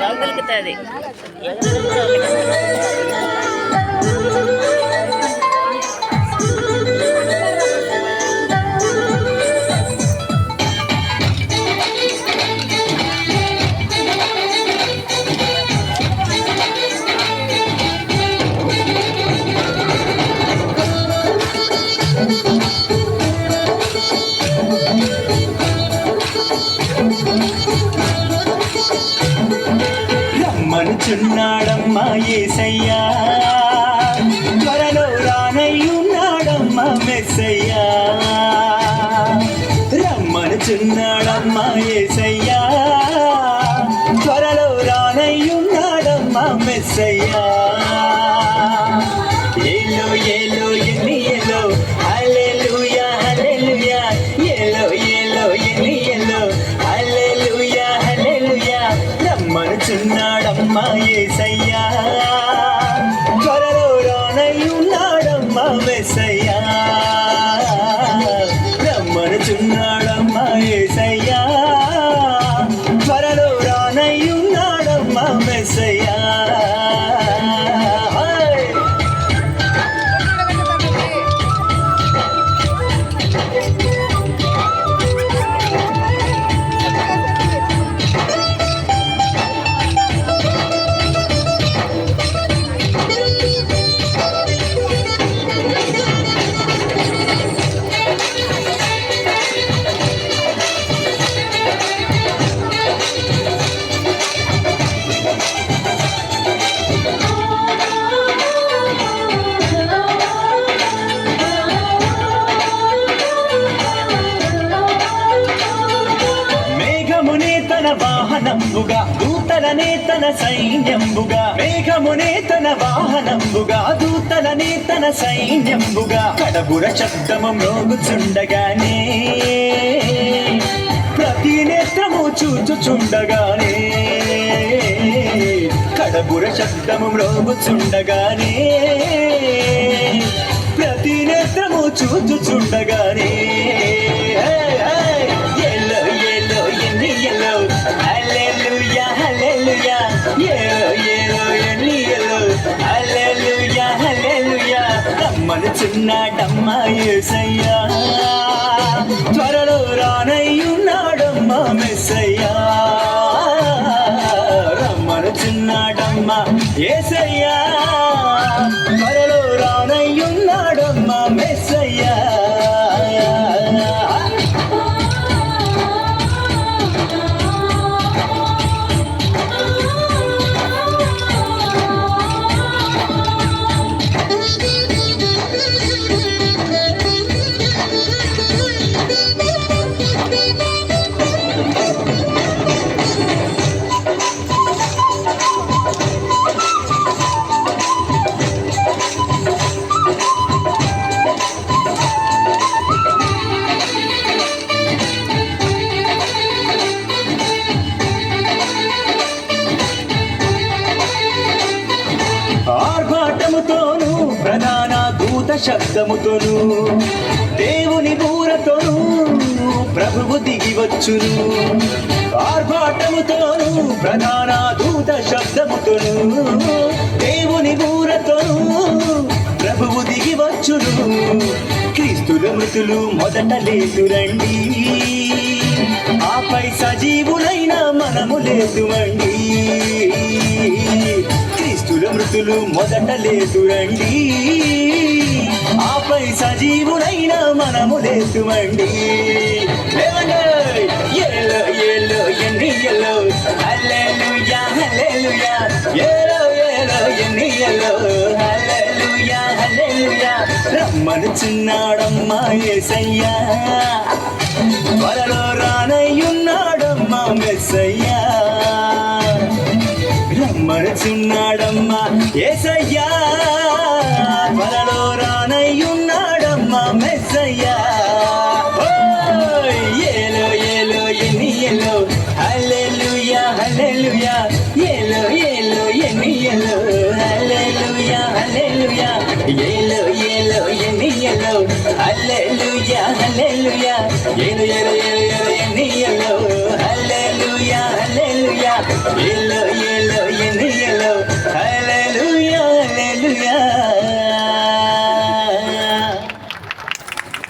దొరుకుతుంది. రమ్మనుచున్నాడమ్మా యేసయ్యా, త్వరలో రానయ్యున్నాడమ్మా మెస్సయ్యా. రమ్మనుచున్నాడమ్మా యేసయ్యా, త్వరలో రానయ్యున్నాడమ్మా మెస్సయ్యా. ఏలో ఏలో ఎన్ని ఏలో, హల్లెలూయా హల్లెలూయా. ఏలో ఏలో ఎన్ని ఏలో, హల్లెలూయా హల్లెలూయా. రమ్మనుచున్నాడమ్మా యేసయ్యా, త్వరలో రానయ్యున్నాడమ్మా మెస్సయ్యా. రమ్మనుచున్నాడమ్మా యేసయ్యా, త్వరలో రానయ్యున్నాడమ్మా మెస్సయ్యా. వాహనంబుగా దూతలనే తన సైన్యంబుగా, మేఘమునే తన వాహనంబుగా దూతలనే తన సైన్యంబుగా, కడబుర శబ్దము మ్రోగుచుండగానే ప్రతి నేత్రము చూచుచుండగానే, కడబుర శబ్దము మ్రోగుచుండగానే ప్రతి నేత్రము చూచుచుండగానే. Hallelujah, hallelujah, yellow, yellow, yellow, hallelujah, hallelujah. రమ్మనుచున్నాడమ్మా యేసయ్యా, త్వరలో రానయ్యున్నాడమ్మా మెస్సయ్యా. రమ్మనుచున్నాడమ్మా యేసయ్యా, త్వరలో రానయ్యున్నాడమ్మా మెస్సయ్యా. ఆర్భాటముతోను ప్రధాన దూత శబ్దముతోను, దేవుని బూరతోను ప్రభువు దిగివచ్చును. ఆర్భాటముతోను ప్రధాన దూత శబ్దముతోను, దేవుని బూరతోను ప్రభువు దిగివచ్చును. క్రీస్తుల మృతులు మొదట లేతురండి, ఆపై సజీవులైన మనము లేతుమండి. క్రీస్తుల మృతులు మొదట లేతురండి, ఆపై సజీవులైన మనము లేతుమండి. ఏలో ఏలో ఎన్ని ఎల్లో, హల్లెలూయా హల్లెలూయా. ఏలో ఏలో ఎన్ని ఎల్లో, హల్లెలూయా హల్లెలూయా. రమ్మనుచున్నాడమ్మా యేసయ్యా, త్వరలో రానయ్యున్నాడమ్మా మెస్సయ్యా. రమ్మనుచున్నాడమ్మా యేసయ్యా, త్వరలో రానయ్యున్నాడమ్మా మెస్సయ్యా. ఏలో ఏలో ఎన్ని ఎల్లో, హల్లెలూయా హల్లెలూయా. ఏలో ఏలో ఎన్ని ఎల్లో, హల్లెలూయా హల్లెలూయా. హల్లెలూయా హల్లెలూయా ఏలు ఏలు ఏలు ఏలు ఎన్నియలో హల్లెలూయా హల్లెలూయా ఏలు